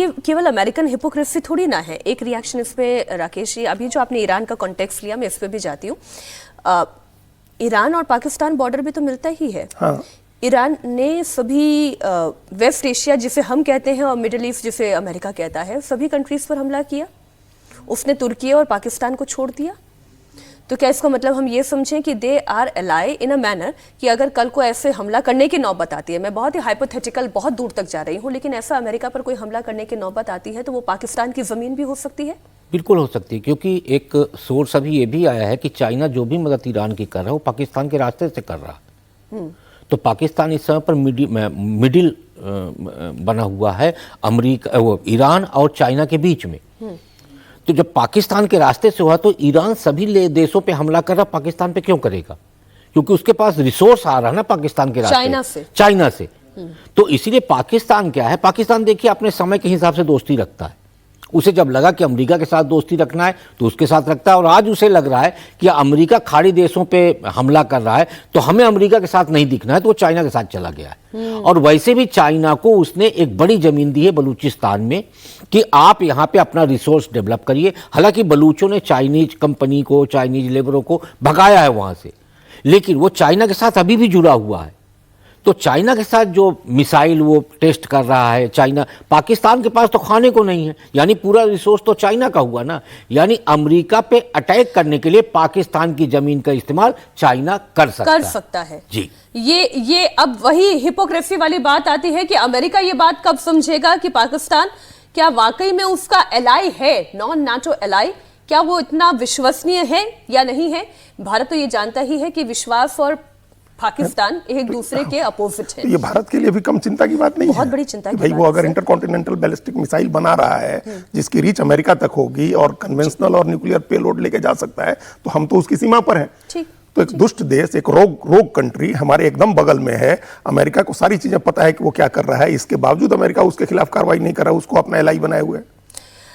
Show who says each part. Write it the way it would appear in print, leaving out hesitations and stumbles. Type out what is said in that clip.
Speaker 1: केवल American hypocrisy थोड़ी ना है। एक रिएक्शन इस पे राकेश जी, अभी जो आपने ईरान का कॉन्टेक्स्ट लिया, मैं इस पे भी जाती हूँ। ईरान और पाकिस्तान बॉर्डर भी तो मिलता ही है। हाँ। ईरान ने सभी वेस्ट एशिया जिसे हम कहते हैं और मिडिल ईस्ट जिसे अमेरिका कहता है, सभी कंट्रीज पर हमला किया। उसने तुर्की और पाकिस्तान को छोड़ दिया। तो क्या इसका मतलब हम ये समझें कि they are ally in a manner कि अगर कल को ऐसे हमला करने की नौबत आती है, मैं बहुत ही हाइपोथेटिकल बहुत दूर तक जा रही हूँ, लेकिन ऐसा अमेरिका पर कोई हमला करने की नौबत आती है तो वो पाकिस्तान की ज़मीन भी हो सकती है?
Speaker 2: बिल्कुल हो सकती है, क्योंकि एक सोर्स अभी ये भी आया है कि चाइना जो भी मदद ईरान की कर रहा है वो पाकिस्तान के रास्ते से कर रहा है। तो पाकिस्तान इस समय पर मिडिल बना हुआ है अमेरिका, वो ईरान और चाइना के बीच में। तो जब पाकिस्तान के रास्ते से हुआ तो ईरान सभी देशों पे हमला कर रहा, पाकिस्तान पे क्यों करेगा? क्योंकि उसके पास रिसोर्स आ रहा है ना पाकिस्तान के रास्ते, चाइना से। तो इसीलिए पाकिस्तान क्या है, पाकिस्तान देखिए अपने समय के हिसाब से दोस्ती रखता है। उसे जब लगा कि अमेरिका के साथ दोस्ती रखना है तो उसके साथ रखता है, और आज उसे लग रहा है कि अमेरिका खाड़ी देशों पे हमला कर रहा है तो हमें अमेरिका के साथ नहीं दिखना है, तो वो चाइना के साथ चला गया है। और वैसे भी चाइना को उसने एक बड़ी जमीन दी है बलूचिस्तान में कि आप यहाँ पे अपना रिसोर्स डेवलप करिए। हालांकि बलूचों ने चाइनीज कंपनी को, चाइनीज लेबरों को भगाया है वहाँ से, लेकिन वो चाइना के साथ अभी भी जुड़ा हुआ है। तो चाइना के साथ जो मिसाइल वो टेस्ट कर रहा है चाइना, पाकिस्तान के पास तो खाने को नहीं है, यानी पूरा रिसोर्स तो चाइना का हुआ ना। यानी अमेरिका पे अटैक करने के लिए पाकिस्तान की जमीन का इस्तेमाल चाइना कर सकता है। जी,
Speaker 1: ये अब वही हिपोक्रेसी वाली बात आती है कि अमेरिका ये बात कब समझेगा कि पाकिस्तान क्या वाकई में उसका एलाई है, नॉन नाटो एलाई, क्या वो इतना विश्वसनीय है या नहीं है? भारत तो ये जानता ही है कि विश्वास और पाकिस्तान एक दूसरे के अपोजिट है।
Speaker 3: ये भारत के लिए भी कम चिंता की बात नहीं है।
Speaker 1: बहुत बड़ी चिंता की
Speaker 3: भाई वो अगर इंटरकॉन्टिनेंटल बैलिस्टिक मिसाइल बना रहा है जिसकी रीच अमेरिका तक होगी और कन्वेंशनल और न्यूक्लियर पेलोड लेके जा सकता है, तो हम तो उसकी सीमा पर हैं। तो एक दुष्ट देश, एक रोग कंट्री हमारे एकदम बगल में है। अमेरिका को सारी चीजें पता है कि वो क्या कर रहा है, इसके बावजूद अमेरिका उसके खिलाफ कार्रवाई नहीं कर रहा है, उसको अपना एलाई बनाए हुए है।